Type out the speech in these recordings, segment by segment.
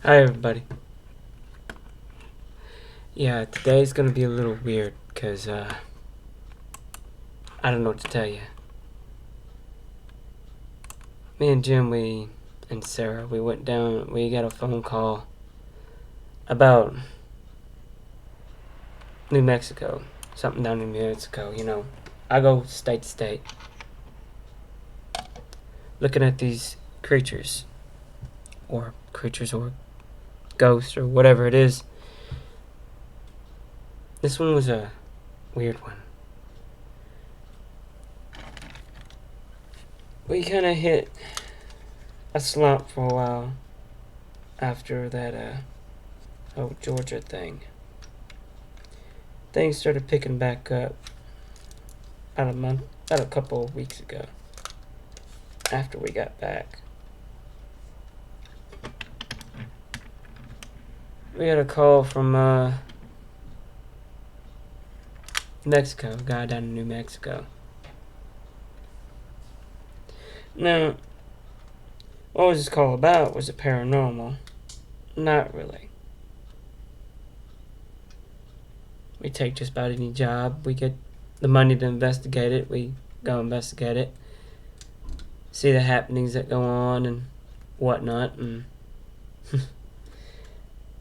Hi everybody. Yeah, today's gonna be a little weird because I don't know what to tell you. Me and Jim, and Sarah, we went down. We got a phone call about New Mexico, something down in New Mexico. You know, I go state to state, looking at these creatures, or ghosts, or whatever it is. This one was a weird one. We kind of hit a slump for a while after that whole Georgia thing. Things started picking back up about a couple of weeks ago, after we got back. We had a call from Mexico, a guy down in New Mexico. Now, what was this call about? Was it paranormal? Not really. We take just about any job. We get the money to investigate it. We go investigate it. See the happenings that go on and whatnot. And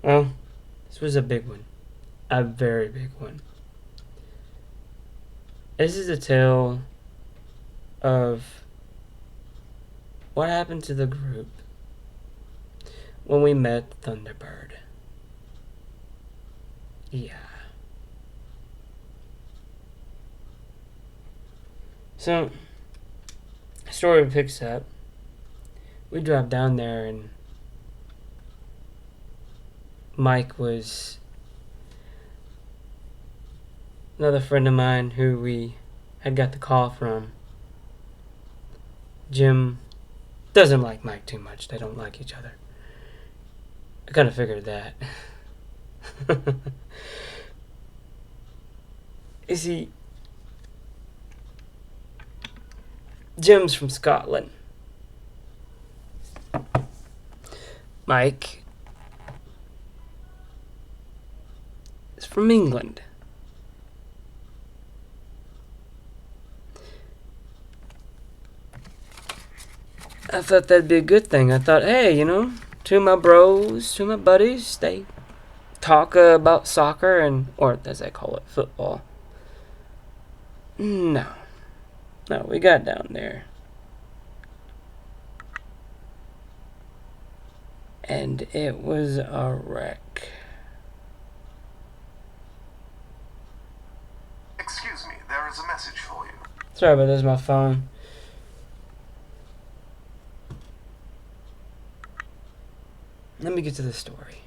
well, this was a big one. A very big one. This is a tale of what happened to the group when we met Thunderbird. Yeah. So, the story picks up. We drive down there, and Mike was another friend of mine who we had got the call from. Jim doesn't like Mike too much. They don't like each other. I kind of figured that. You see, Jim's from Scotland. Mike is from England. I thought that'd be a good thing. I thought, hey, two of my bros, two of my buddies, they talk about soccer or as they call it, football. No, we got down there. And it was a wreck. Excuse me, there is a message for you. Sorry about this, my phone. Let me get to the story.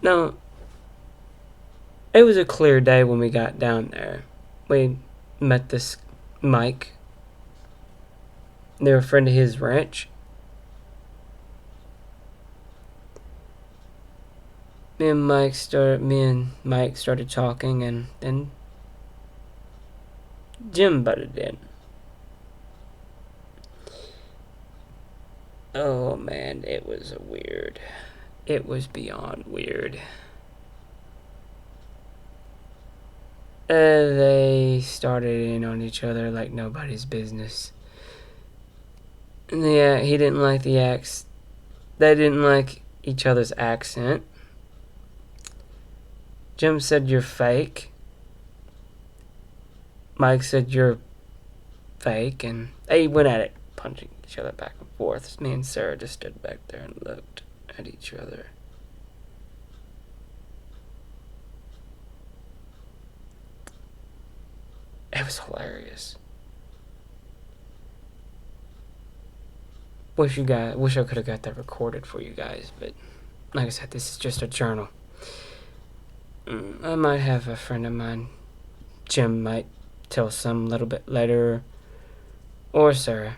Now, it was a clear day when we got down there. We met this Mike. They were a friend of his ranch. Me and Mike started talking, and then Jim butted in. Oh man, it was weird. It was beyond weird. They started in on each other like nobody's business. And yeah, he didn't like the accent. They didn't like each other's accent. Jim said, "You're fake." Mike said, "You're fake." And they went at it, punching each other back and forth. Me and Sarah just stood back there and looked at each other. It was hilarious. Wish I could have got that recorded for you guys, but like I said, this is just a journal. I might have a friend of mine, Jim, might tell some a little bit later, or Sarah.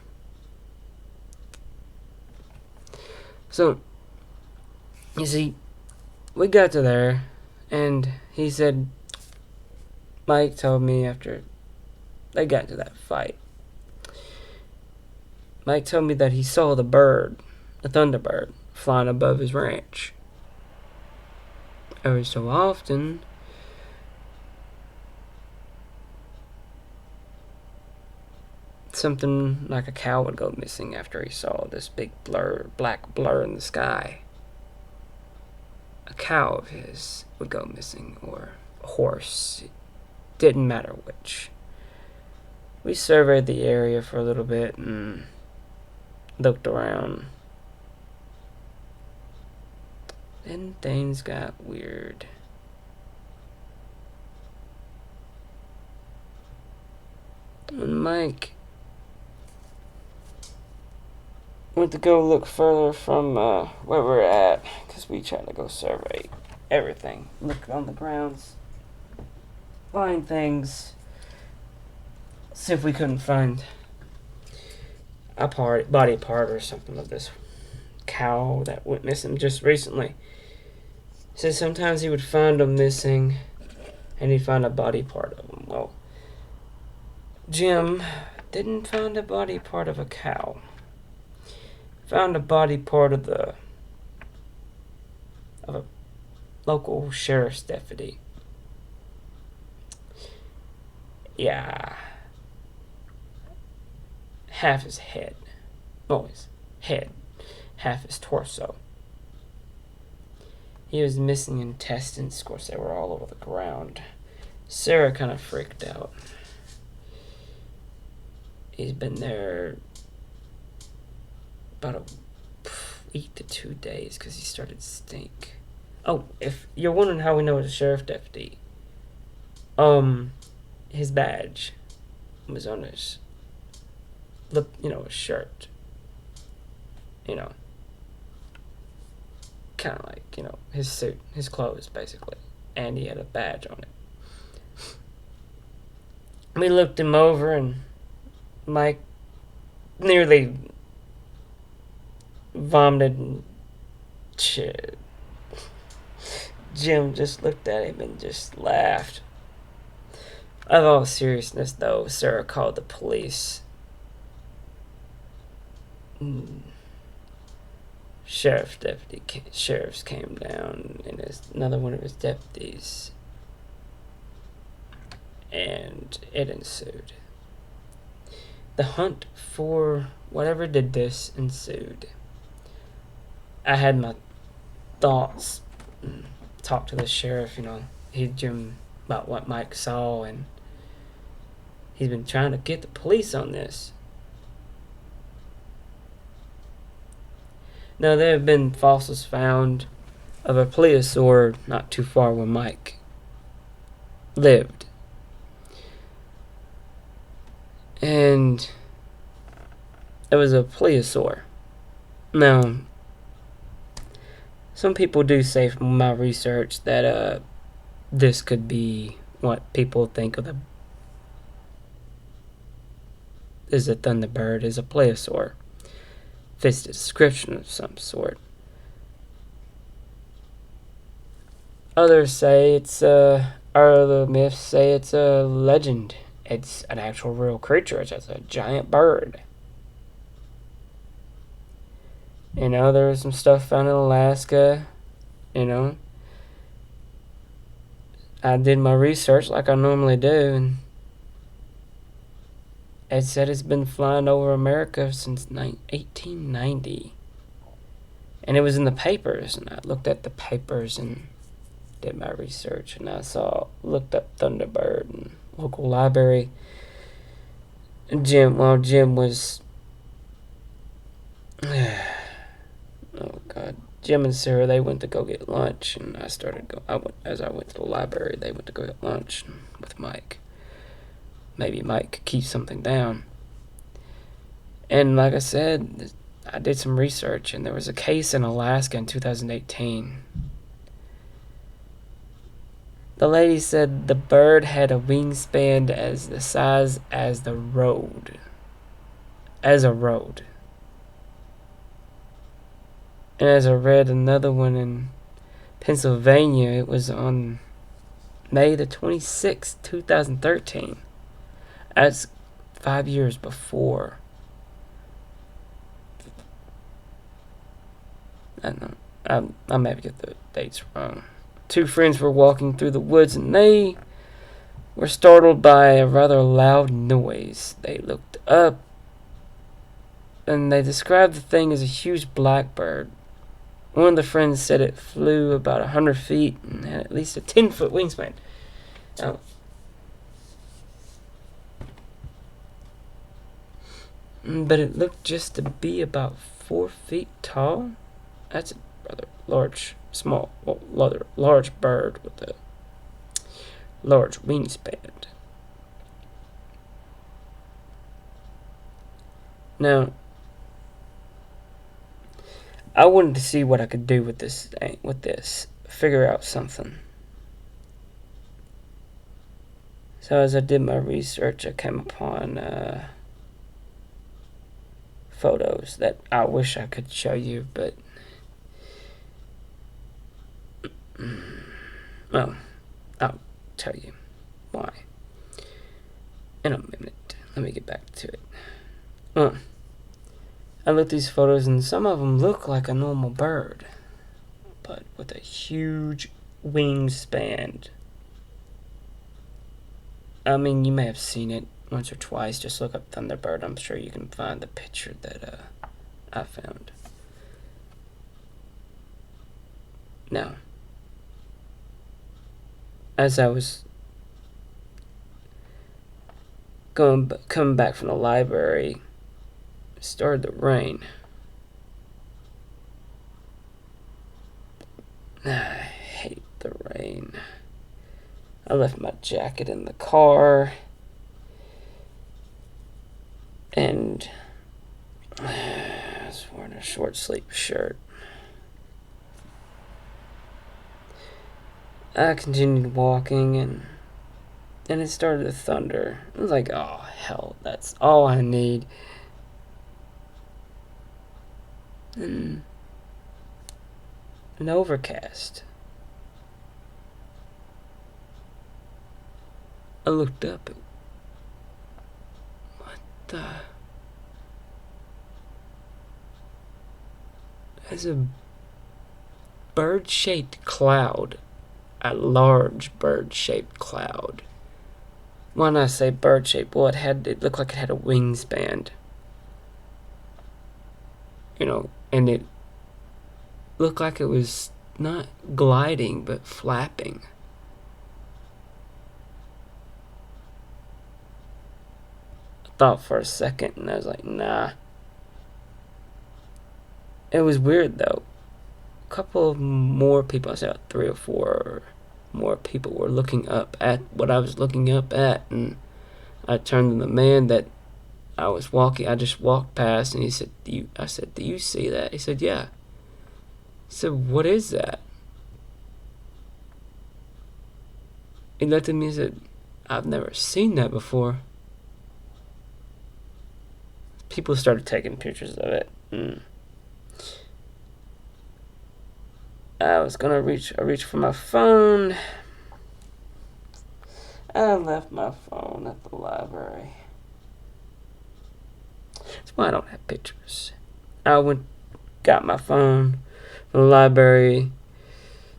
So, you see, we got to there, and he said, Mike told me after they got to that fight, Mike told me that he saw the bird a thunderbird flying above his ranch. Every so often, something like a cow would go missing after he saw this big black blur in the sky. A cow of his would go missing, or a horse. It didn't matter which. We surveyed the area for a little bit and looked around. Then things got weird. When Mike went to go look further from where we're at, because we tried to go survey everything. Look on the grounds, find things, see if we couldn't find a body part or something of this cow that went missing just recently. So sometimes he would find them missing and he'd find a body part of them. Well, Jim didn't find a body part of a cow. Found a body part of a local sheriff's deputy. Yeah. Half his head. Oh, his head. Half his torso. He was missing intestines. Of course, they were all over the ground. Sarah kind of freaked out. He's been there about a week to 2 days because he started to stink. Oh, if you're wondering how we know it's a sheriff deputy, his badge was on his lip, his shirt. Kind of like, his suit, his clothes, basically. And he had a badge on it. We looked him over, and Mike nearly vomited and shit. Jim just looked at him and just laughed. Of all seriousness, though, Sarah called the police. Sheriffs came down, and another one of his deputies, and it ensued. The hunt for whatever did this ensued. I had my thoughts, talked to the sheriff, Jim about what Mike saw, and he's been trying to get the police on this. Now, there have been fossils found of a plesiosaur not too far where Mike lived. And it was a plesiosaur. Now, some people do say from my research that this could be what people think of is a thunderbird, is a plesiosaur. Fits the description of some sort. Others say it's or the myths say it's a legend. It's an actual real creature. It's just a giant bird. There was some stuff found in Alaska. I did my research like I normally do, and it said it's been flying over America since 1890. And it was in the papers, and I looked at the papers and did my research, and looked up Thunderbird and local library. And Jim was, oh God, Jim and Sarah, they went to go get lunch, and as I went to the library, they went to go get lunch with Mike. Maybe Mike could keep something down. And like I said, I did some research, and there was a case in Alaska in 2018. The lady said the bird had a wingspan as the size as the road. As a road. And as I read another one in Pennsylvania, it was on May the 26th, 2013. That's 5 years before I don't know. I may get the dates wrong. Two friends were walking through the woods and they were startled by a rather loud noise. They looked up and they described the thing as a huge blackbird. One of the friends said it flew about 100 feet and had at least a 10-foot wingspan. Now, but it looked just to be about 4 feet tall. That's a rather large bird with a large wingspan. Now, I wanted to see what I could do with this figure out something. So as I did my research, I came upon photos that I wish I could show you, but well, I'll tell you why in a minute. Let me get back to it. Well, I looked at these photos and some of them look like a normal bird, but with a huge wingspan. I mean, you may have seen it once or twice. Just look up Thunderbird. I'm sure you can find the picture that I found. Now, as I was coming back from the library, it started to rain. I hate the rain. I left my jacket in the car, and I was wearing a short sleeve shirt. I continued walking, and then it started to thunder. I was like, oh, hell, that's all I need. And an overcast. I looked up. What the? There's a bird-shaped cloud. A large bird-shaped cloud. When I say bird-shaped, well, it looked like it had a wingspan. And it looked like it was not gliding, but flapping. I thought for a second, and I was like, nah. It was weird, though. A couple more people, I said 3 or 4 more people were looking up at what I was looking up at, and I turned to the man that I just walked past, and he said, I said, do you see that? He said, yeah. I said, what is that? He looked at me and said, I've never seen that before. People started taking pictures of it. I was gonna reach for my phone. I left my phone at the library. That's why I don't have pictures. I got my phone from the library,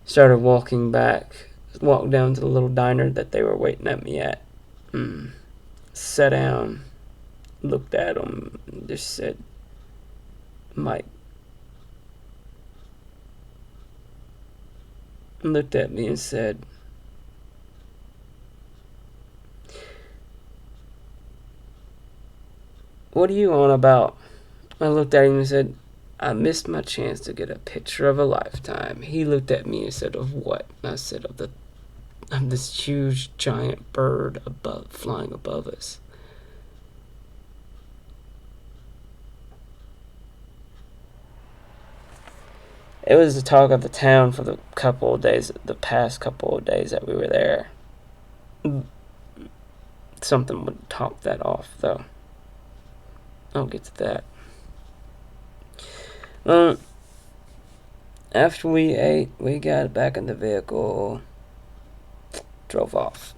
started walking back, walked down to the little diner that they were waiting at me at. Sat down, looked at them, and just said, Mike. Looked at me and said, what are you on about? I looked at him and said, I missed my chance to get a picture of a lifetime. He looked at me and said, of what? And I said, of this huge giant bird flying above us. It was the talk of the town for the past couple of days that we were there. Something would top that off, though. I'll get to that. After we ate, we got back in the vehicle, drove off.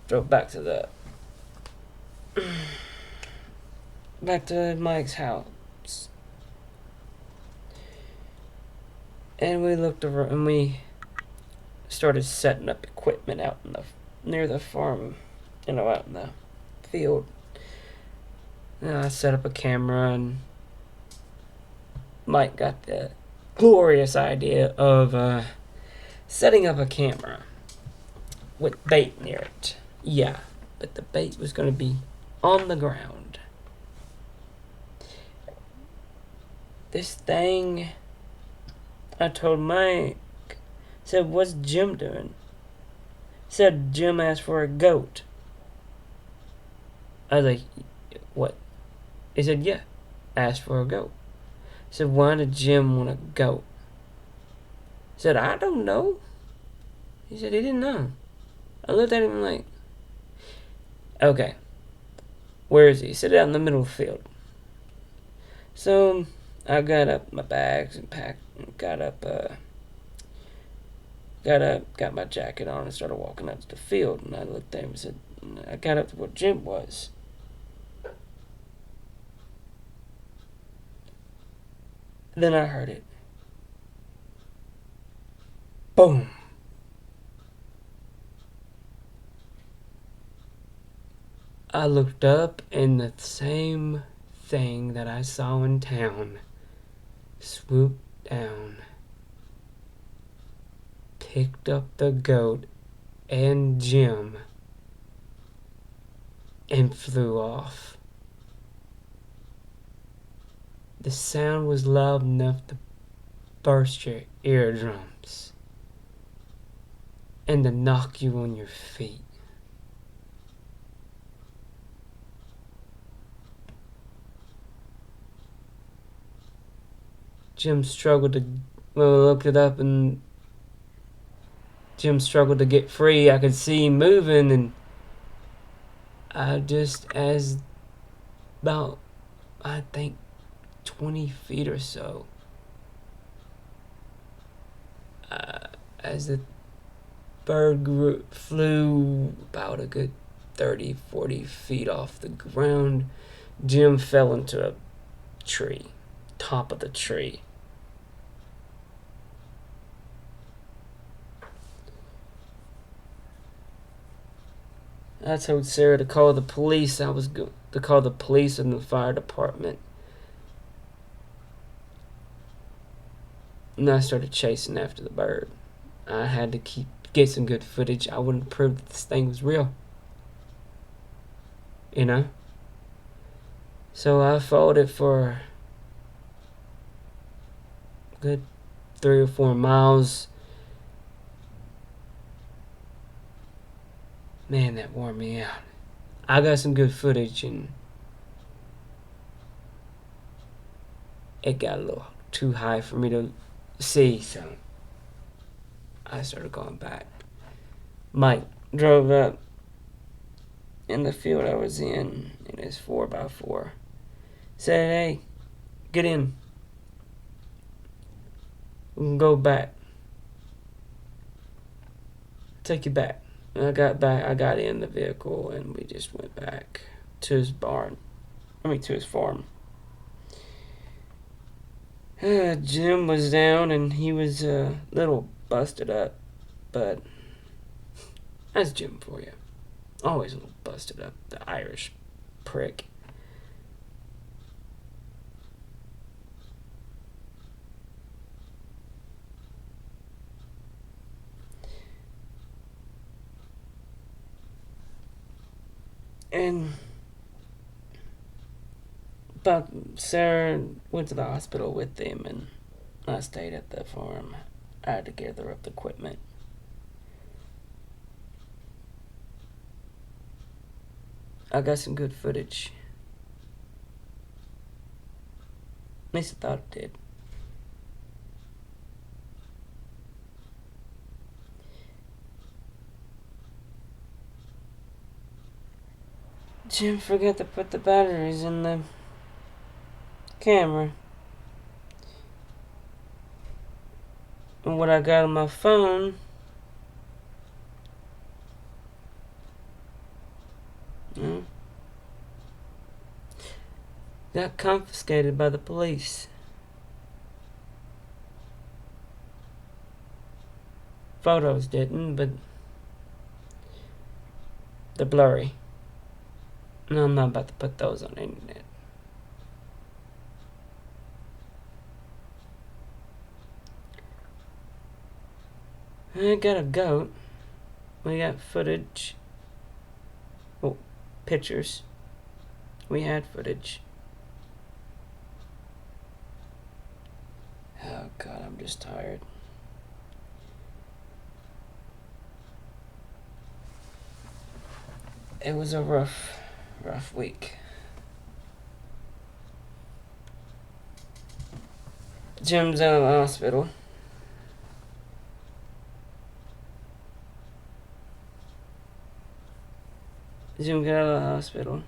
Drove back to Mike's house. And we looked over and we started setting up equipment out in the near the farm, out in the field. And I set up a camera, and Mike got the glorious idea of setting up a camera with bait near it. Yeah, but the bait was going to be on the ground. This thing, I told Mike, said, "What's Jim doing?" Said Jim asked for a goat. I was like, "What?" He said, "Yeah, asked for a goat." I said, "Why did Jim want a goat?" I said, "I don't know." He said he didn't know. I looked at him like, "Okay, where is he?" He said, "Out in the middle of the field." So I got up my bags and packed, and got my jacket on and started walking out to the field. And I looked at him and said, I got up to where Jim was. Then I heard it. Boom. I looked up, and the same thing that I saw in town swooped down, picked up the goat and Jim, and flew off. The sound was loud enough to burst your eardrums and to knock you on your feet. Jim struggled to, when we looked it up, and Jim struggled to get free. I could see him moving, and as about, I think, 20 feet or so, as the bird flew about a good 30, 40 feet off the ground, Jim fell into a tree, top of the tree. I told Sarah to call the police. I was going to call the police and the fire department. And I started chasing after the bird. I had to get some good footage. I wouldn't prove that this thing was real. So I followed it for a good 3 or 4 miles. Man, that wore me out. I got some good footage, and it got a little too high for me to see, so I started going back. Mike drove up in the field I was in his 4x4. Said, "Hey, get in. We can go back. Take you back." And I got back. I got in the vehicle, and we just went back to his barn. To his farm. Jim was down, and he was a little busted up, but that's Jim for you. Always a little busted up, the Irish prick. And but Sarah went to the hospital with him, and I stayed at the farm. I had to gather up the equipment. I got some good footage. At least I thought it did. Jim forgot to put the batteries in the camera. And what I got on my phone, got confiscated by the police. photos didn't, but they're blurry. No, I'm not about to put those on the internet. I got a goat. We got footage. Oh, pictures. We had footage. Oh god, I'm just tired. It was a rough week. Jim's out of the hospital. Jim got out of the hospital.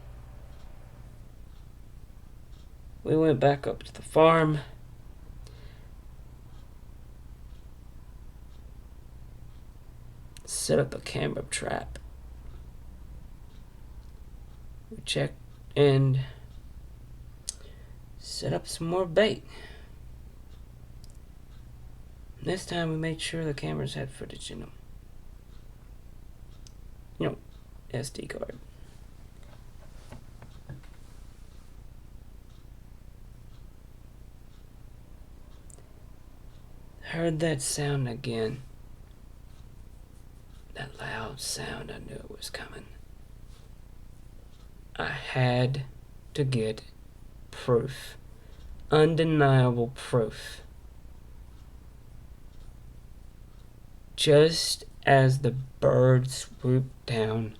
We went back up to the farm. Set up a camera trap. We checked and set up some more bait. This time we made sure the cameras had footage in them. You know, SD card. Heard that sound again. That loud sound, I knew it was coming. I had to get proof. Undeniable proof. Just as the bird swooped down,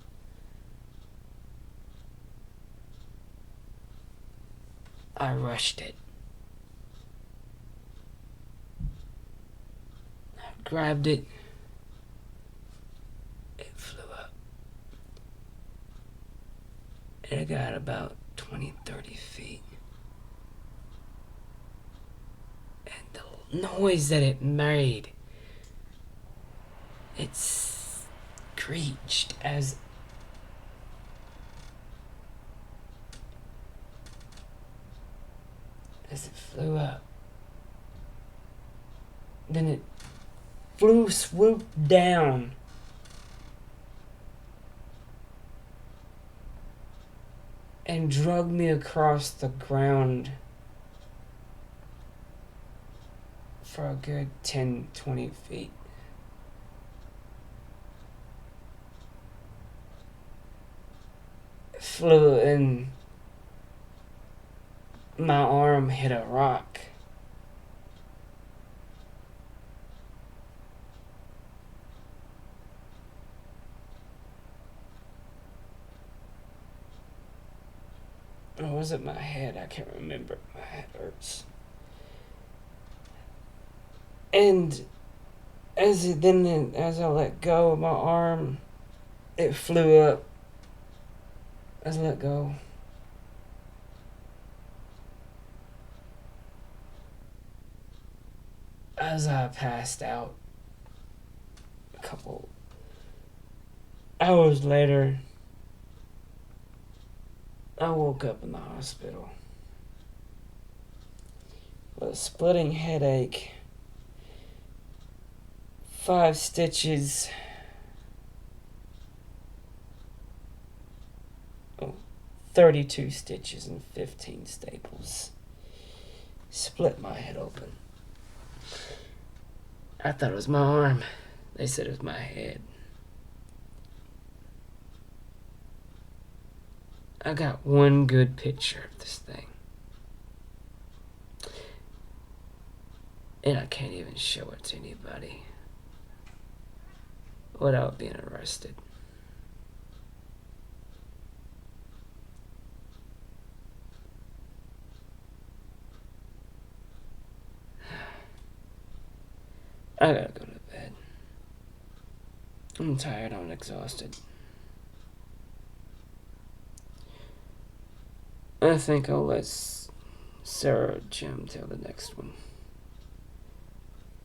I rushed it. I grabbed it. It flew up. It got about 20-30 feet. And the noise that it made, it screeched as it flew up. Then it swooped down. And dragged me across the ground for a good 10-20 feet. Flew and my arm hit a rock. Or was it my head? I can't remember. My head hurts. And as I let go of my arm, it flew up. As I let go, as I passed out a couple hours later, I woke up in the hospital with a splitting headache, 5 stitches, 32 stitches and 15 staples. Split my head open. I thought it was my arm. They said it was my head. I got one good picture of this thing. And I can't even show it to anybody without being arrested. I gotta go to bed. I'm tired, I'm exhausted. I think I'll let Sarah or Jim tell the next one.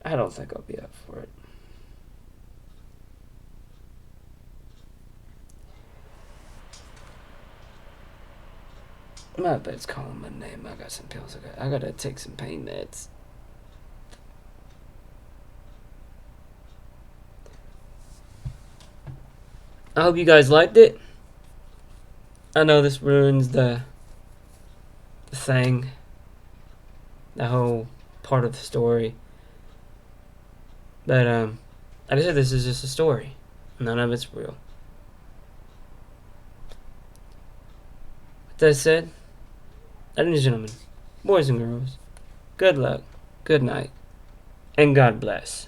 I don't think I'll be up for it. My bed's calling my name. I got some pills. I gotta take some pain meds. I hope you guys liked it. I know this ruins the thing, the whole part of the story. But like I said, this is just a story. None of it's real. With that said, ladies and gentlemen, boys and girls, good luck, good night, and God bless.